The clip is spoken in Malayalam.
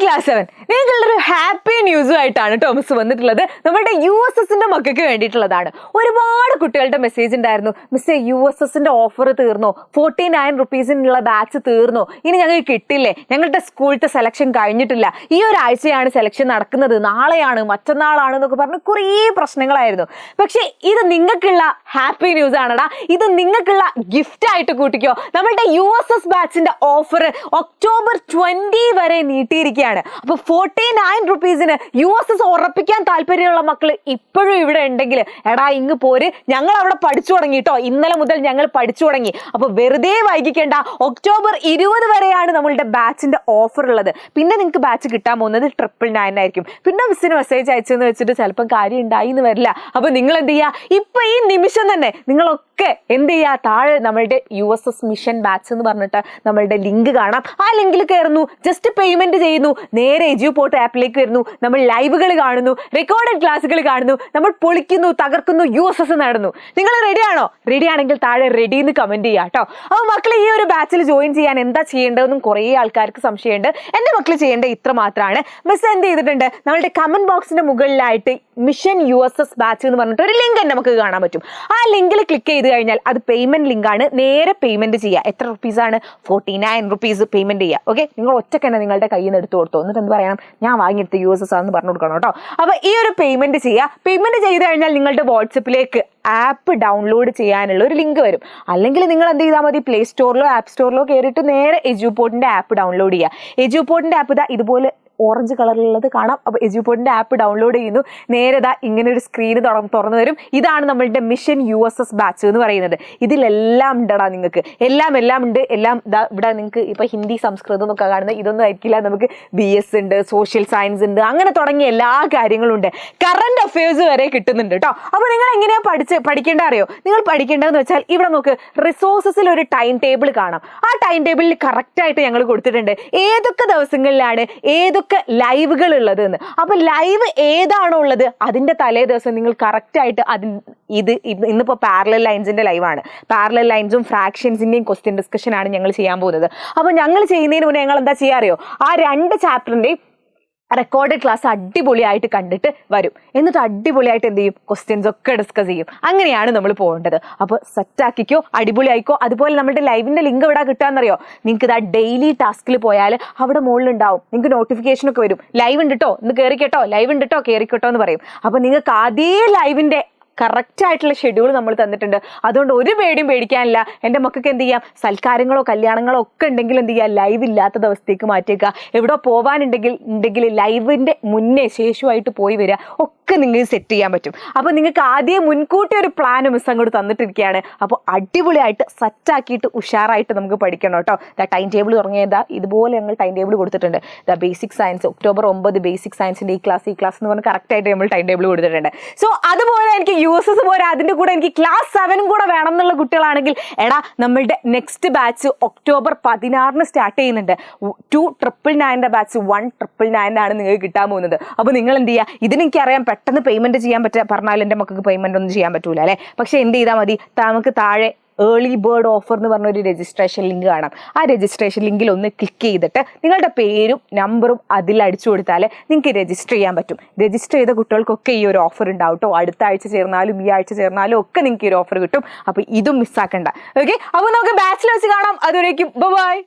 ക്ലാസ് 7 നിങ്ങൾക്കുള്ളൊരു ഹാപ്പി ന്യൂസുമായിട്ടാണ് ടോമസ് വന്നിട്ടുള്ളത്. നമ്മുടെ USSന്റെ മക്കൾക്ക് വേണ്ടിയിട്ടുള്ളതാണ്. ഒരുപാട് കുട്ടികളുടെ മെസ്സേജ് ഉണ്ടായിരുന്നു, മിസ്സേ USSന്റെ ഓഫർ തീർന്നോ, 49 റുപ്പീസിനുള്ള ബാച്ച് തീർന്നോ, ഇനി ഞങ്ങൾക്ക് കിട്ടില്ലേ, ഞങ്ങളുടെ സ്കൂളത്തെ സെലക്ഷൻ കഴിഞ്ഞിട്ടില്ല, ഈ ഒരാഴ്ചയാണ് സെലക്ഷൻ നടക്കുന്നത്, നാളെയാണ് മറ്റന്നാളാണ് എന്നൊക്കെ പറഞ്ഞ് കുറേ പ്രശ്നങ്ങളായിരുന്നു. പക്ഷെ ഇത് നിങ്ങൾക്കുള്ള ഹാപ്പി ന്യൂസ് ആണടാ, ഇത് നിങ്ങൾക്കുള്ള ഗിഫ്റ്റ് ആയിട്ട് കൂട്ടിക്കോ. നമ്മളുടെ USS ബാച്ചിന്റെ ഓഫർ ഒക്ടോബർ 20 വരെ നീട്ടിയിരിക്കുകയാണ്. അപ്പൊ 49 റുപ്പീസിന് USS ഉറപ്പിക്കാൻ താല്പര്യമുള്ള മക്കൾ ഇപ്പോഴും ഇവിടെ ഉണ്ടെങ്കിൽ എടാ ഇങ്ങ് പോര്, ഞങ്ങൾ അവിടെ പഠിച്ചു തുടങ്ങി കേട്ടോ, ഇന്നലെ മുതൽ ഞങ്ങൾ പഠിച്ചു തുടങ്ങി. അപ്പൊ വെറുതെ വൈകിക്കേണ്ട, ഒക്ടോബർ 20 വരെയാണ് നമ്മളുടെ ബാച്ചിന്റെ ഓഫർ ഉള്ളത്. പിന്നെ നിങ്ങൾക്ക് ബാച്ച് കിട്ടാൻ പോകുന്നത് 999 ആയിരിക്കും. പിന്നെ മിസ്സിന് മെസ്സേജ് അയച്ചെന്ന് വെച്ചിട്ട് ചിലപ്പം കാര്യം ഉണ്ടായി എന്ന് വരില്ല. അപ്പൊ നിങ്ങൾ എന്ത് ചെയ്യുക, ഇപ്പൊ ഈ നിമിഷം തന്നെ നിങ്ങളൊക്കെ എന്ത് ചെയ്യുക, താഴെ നമ്മളുടെ USS മിഷൻ ബാച്ച് എന്ന് പറഞ്ഞിട്ട് നമ്മളുടെ ലിങ്ക് കാണാം. ആ ലിങ്കിൽ കയറുന്നു, ജസ്റ്റ് പേയ്മെന്റ് ചെയ്യുന്നു, നേരെ എജ്യൂപോർട്ട് ആപ്പിലേക്ക് വരുന്നു, നമ്മൾ ലൈവുകൾ കാണുന്നു, റെക്കോർഡഡ് ക്ലാസ്സുകൾ കാണുന്നു, നമ്മൾ പൊളിക്കുന്നു, തകർക്കുന്നു, USS നേടുന്നു. നിങ്ങൾ റെഡിയാണോ? റെഡി ആണെങ്കിൽ താഴെ റെഡി എന്ന് കമന്റ് ചെയ്യാം കേട്ടോ. അപ്പോൾ മക്കൾ ഈ ഒരു ബാച്ചിൽ ജോയിൻ ചെയ്യാൻ എന്താ ചെയ്യേണ്ടതെന്നും കുറേ ആൾക്കാർക്ക് സംശയമുണ്ട്. എൻ്റെ മക്കൾ ചെയ്യേണ്ടത് ഇത്ര മാത്രമാണ്. മിസ് എന്ത് ചെയ്തിട്ടുണ്ട്, നമ്മളുടെ കമന്റ് ബോക്സിന്റെ മുകളിലായിട്ട് മിഷൻ USS ബാച്ച് എന്ന് പറഞ്ഞിട്ട് ഒരു ലിങ്ക് നമുക്ക് കാണാൻ പറ്റും. ആ ലിങ്കിൽ ക്ലിക്ക് ചെയ്ത് കഴിഞ്ഞാൽ അത് പേയ്മെന്റ് ലിങ്ക് ആണ്, നേരെ പേയ്മെന്റ് ചെയ്യുക. എത്ര റുപ്പീസാണ്? 49 റുപ്പീസ് പേയ്മെന്റ് ചെയ്യുക. ഓക്കെ, നിങ്ങൾ ഒറ്റക്ക് തന്നെ നിങ്ങളുടെ കയ്യിൽ നിന്ന് എടുത്തു കൊടുത്തു, എന്നിട്ട് എന്ത് പറയണം, ഞാൻ വാങ്ങിയെടുത്ത USS ആണെന്ന് പറഞ്ഞു കൊടുക്കണം കേട്ടോ. അപ്പൊ ഈ ഒരു പേയ്മെന്റ് ചെയ്യുക. പേയ്മെന്റ് ചെയ്ത് കഴിഞ്ഞാൽ നിങ്ങളുടെ വാട്സപ്പിലേക്ക് ആപ്പ് ഡൗൺലോഡ് ചെയ്യാനുള്ള ഒരു ലിങ്ക് വരും. അല്ലെങ്കിൽ നിങ്ങൾ എന്ത് ചെയ്താൽ മതി, പ്ലേ സ്റ്റോറിലോ ആപ്പ് സ്റ്റോറിലോ കയറിയിട്ട് നേരെ എജ്യൂപോർട്ടിന്റെ ആപ്പ് ഡൗൺലോഡ് ചെയ്യുക. എജ്യൂപോർട്ടിന്റെ ആപ്പ് ഇതാ ഇതുപോലെ ഓറഞ്ച് കളറിലുള്ളത് കാണാം. അപ്പോൾ എജ്യൂപോർട്ടിന്റെ ആപ്പ് ഡൗൺലോഡ് ചെയ്യുന്നു, നേരെ ഇങ്ങനെ ഒരു സ്ക്രീന് തുറന്നു വരും. ഇതാണ് നമ്മളുടെ മിഷൻ USS ബാച്ച് എന്ന് പറയുന്നത്. ഇതിലെല്ലാം ഉണ്ടടാ, നിങ്ങൾക്ക് എല്ലാം ഉണ്ട്. എല്ലാം ഇവിടെ നിങ്ങൾക്ക് ഇപ്പൊ ഹിന്ദി സംസ്കൃതം എന്നൊക്കെ കാണുന്നത് ഇതൊന്നും ആയിരിക്കില്ല. നമുക്ക് BS ഉണ്ട്, സോഷ്യൽ സയൻസ് ഉണ്ട്, അങ്ങനെ തുടങ്ങിയ എല്ലാ കാര്യങ്ങളും ഉണ്ട്. കറണ്ട് അഫയേഴ്സ് വരെ കിട്ടുന്നുണ്ട് കേട്ടോ. അപ്പോൾ നിങ്ങൾ എങ്ങനെയാ പഠിക്കേണ്ട അറിയോ? നിങ്ങൾ പഠിക്കേണ്ടതെന്ന് വെച്ചാൽ ഇവിടെ നോക്ക്, റിസോഴ്സസിൽ ഒരു ടൈം ടേബിൾ കാണാം. ആ ടൈം ടേബിളിൽ കറക്റ്റായിട്ട് ഞങ്ങൾ കൊടുത്തിട്ടുണ്ട് ഏതൊക്കെ ദിവസങ്ങളിലാണ് ഏതൊക്കെ ലൈവുകൾ ഉള്ളത് എന്ന്. അപ്പൊ ലൈവ് ഏതാണോ ഉള്ളത് അതിന്റെ തലേ ദിവസം നിങ്ങൾ കറക്റ്റ് ആയിട്ട് ഇന്നിപ്പോ പാരലൽ ലൈൻസിന്റെ ലൈവാണ്. പാരലൽ ലൈൻസും ഫ്രാക്ഷൻസിന്റെയും ക്വസ്റ്റ്യൻ ഡിസ്കഷൻ ആണ് ഞങ്ങൾ ചെയ്യാൻ പോകുന്നത്. അപ്പൊ ഞങ്ങൾ ചെയ്യുന്നതിന് മുന്നേ ഞങ്ങൾ എന്താ ചെയ്യാറിയോ, ആ 2 ചാപ്റ്ററിന്റെയും റെക്കോർഡഡ് ക്ലാസ് അടിപൊളിയായിട്ട് കണ്ടിട്ട് വരും. എന്നിട്ട് അടിപൊളിയായിട്ട് എന്ത് ചെയ്യും, ക്വസ്റ്റ്യൻസ് ഒക്കെ ഡിസ്കസ് ചെയ്യും. അങ്ങനെയാണ് നമ്മൾ പോകേണ്ടത്. അപ്പോൾ സെറ്റാക്കിക്കോ, അടിപൊളിയായിക്കോ. അതുപോലെ നമ്മുടെ ലൈവിന്റെ ലിങ്ക് എവിടെ കിട്ടാന്നറിയോ, നിങ്ങൾക്ക് ഇതാ ഡെയിലി ടാസ്കിൽ പോയാൽ അവിടെ മുകളിലുണ്ടാവും, നിങ്ങൾക്ക് നോട്ടിഫിക്കേഷൻ ഒക്കെ വരും. ലൈവ് ഉണ്ട് കേട്ടോ, ഇന്ന് കയറിക്കട്ടോ, ലൈവ് ഉണ്ട് കേട്ടോ, കയറിക്കട്ടോ എന്ന് പറയും. അപ്പോൾ നിങ്ങൾക്ക് അതേ ലൈവിന്റെ കറക്റ്റ് ആയിട്ടുള്ള ഷെഡ്യൂൾ നമ്മൾ തന്നിട്ടുണ്ട്. അതുകൊണ്ട് ഒരു പേടിയും പേടിക്കാനില്ല. എൻ്റെ മക്കൾക്ക് എന്ത് ചെയ്യാം, സൽക്കാരങ്ങളോ കല്യാണങ്ങളോ ഒക്കെ ഉണ്ടെങ്കിൽ എന്ത് ചെയ്യുക, ലൈവ് ഇല്ലാത്ത ദിവസത്തേക്ക് മാറ്റിയേക്കുക. എവിടെ പോകാനുണ്ടെങ്കിൽ ലൈവിൻ്റെ മുന്നേ ശേഷമായിട്ട് പോയി വരിക, ഒക്കെ നിങ്ങൾക്ക് സെറ്റ് ചെയ്യാൻ പറ്റും. അപ്പോൾ നിങ്ങൾക്ക് ആദ്യം മുൻകൂട്ടി ഒരു പ്ലാൻ മിസ് അങ്ങോട്ട് തന്നിട്ടിരിക്കുകയാണ്. അപ്പോൾ അടിപൊളിയായിട്ട് സെറ്റാക്കിയിട്ട് ഉഷാറായിട്ട് നമുക്ക് പഠിക്കണം കേട്ടോ. ടൈം ടേബിൾ തുടങ്ങിയതാ ഇതുപോലെ ഞങ്ങൾ ടൈം ടേബിൾ കൊടുത്തിട്ടുണ്ട്. ബേസിക് സയൻസ് ഒക്ടോബർ 9 ബേസിക് സയൻസിൻ്റെ ഈ ക്ലാസ് എന്ന് പറഞ്ഞ് കറക്റ്റായിട്ട് നമ്മൾ ടൈം ടേബിൾ കൊടുത്തിട്ടുണ്ട്. സോ അതുപോലെ എനിക്ക് USS പോലെ അതിൻ്റെ കൂടെ എനിക്ക് ക്ലാസ് 7 കൂടെ വേണം എന്നുള്ള കുട്ടികളാണെങ്കിൽ എടാ നമ്മളുടെ നെക്സ്റ്റ് ബാച്ച് ഒക്ടോബർ 16 സ്റ്റാർട്ട് ചെയ്യുന്നുണ്ട്. 2,999 ബാച്ച് 1,999 ആണ് നിങ്ങൾക്ക് കിട്ടാൻ പോകുന്നത്. അപ്പോൾ നിങ്ങൾ എന്ത് ചെയ്യുക, ഇതിന് എനിക്കറിയാം പെട്ടെന്ന് പേയ്മെന്റ് ചെയ്യാൻ പറഞ്ഞാൽ എൻ്റെ മക്കൾക്ക് പേയ്മെന്റ് ഒന്നും ചെയ്യാൻ പറ്റൂല അല്ലേ. പക്ഷെ എന്ത് ചെയ്താൽ മതി, നമുക്ക് താഴെ ഏർലി ബേർഡ് ഓഫർ എന്ന് പറഞ്ഞൊരു രജിസ്ട്രേഷൻ ലിങ്ക് കാണാം. ആ രജിസ്ട്രേഷൻ ലിങ്കിൽ ഒന്ന് ക്ലിക്ക് ചെയ്തിട്ട് നിങ്ങളുടെ പേരും നമ്പറും അതിൽ അടിച്ചു കൊടുത്താൽ നിങ്ങൾക്ക് രജിസ്റ്റർ ചെയ്യാൻ പറ്റും. രജിസ്റ്റർ ചെയ്ത കുട്ടികൾക്കൊക്കെ ഈ ഒരു ഓഫർ ഉണ്ടാവും കേട്ടോ. അടുത്ത ആഴ്ച ചേർന്നാലും ഈ ആഴ്ച ചേർന്നാലും ഒക്കെ നിങ്ങൾക്ക് ഈ ഒരു ഓഫർ കിട്ടും. അപ്പോൾ ഇതും മിസ്സാക്കണ്ട. ഓക്കെ, അപ്പോൾ നമുക്ക് ബാച്ചിൽ വെച്ച് കാണാം. അതുവരേക്കും ബൈ.